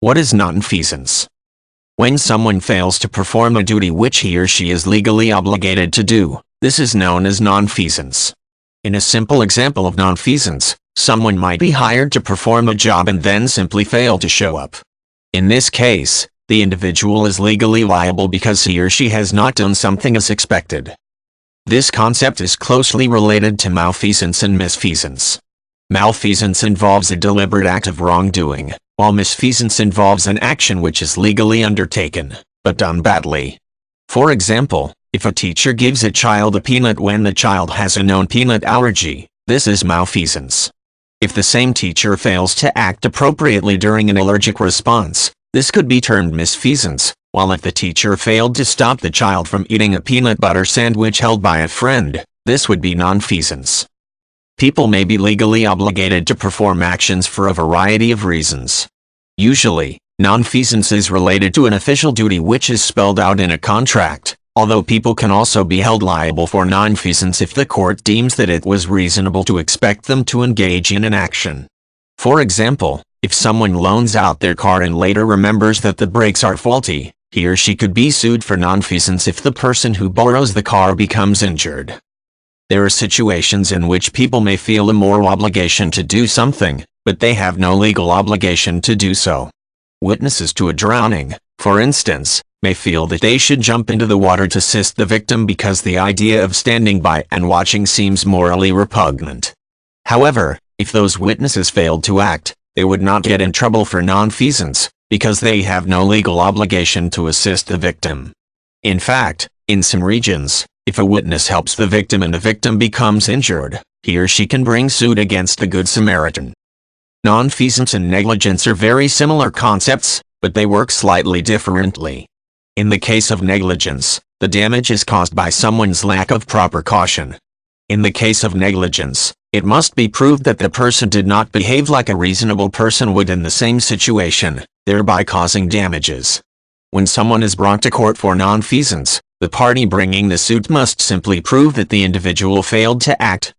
What is nonfeasance? When someone fails to perform a duty which he or she is legally obligated to do, this is known as nonfeasance. In a simple example of nonfeasance, someone might be hired to perform a job and then simply fail to show up. In this case, the individual is legally liable because he or she has not done something as expected. This concept is closely related to malfeasance and misfeasance. Malfeasance involves a deliberate act of wrongdoing, while misfeasance involves an action which is legally undertaken, but done badly. For example, if a teacher gives a child a peanut when the child has a known peanut allergy, this is malfeasance. If the same teacher fails to act appropriately during an allergic response, this could be termed misfeasance, while if the teacher failed to stop the child from eating a peanut butter sandwich held by a friend, this would be nonfeasance. People may be legally obligated to perform actions for a variety of reasons. Usually, nonfeasance is related to an official duty which is spelled out in a contract, although people can also be held liable for nonfeasance if the court deems that it was reasonable to expect them to engage in an action. For example, if someone loans out their car and later remembers that the brakes are faulty, he or she could be sued for nonfeasance if the person who borrows the car becomes injured. There are situations in which people may feel a moral obligation to do something, but they have no legal obligation to do so. Witnesses to a drowning, for instance, may feel that they should jump into the water to assist the victim because the idea of standing by and watching seems morally repugnant. However, if those witnesses failed to act, they would not get in trouble for nonfeasance, because they have no legal obligation to assist the victim. In fact, in some regions, if a witness helps the victim and the victim becomes injured, he or she can bring suit against the Good Samaritan. Nonfeasance and negligence are very similar concepts, but they work slightly differently. In the case of negligence, the damage is caused by someone's lack of proper caution. In the case of negligence, it must be proved that the person did not behave like a reasonable person would in the same situation, thereby causing damages. When someone is brought to court for nonfeasance, the party bringing the suit must simply prove that the individual failed to act,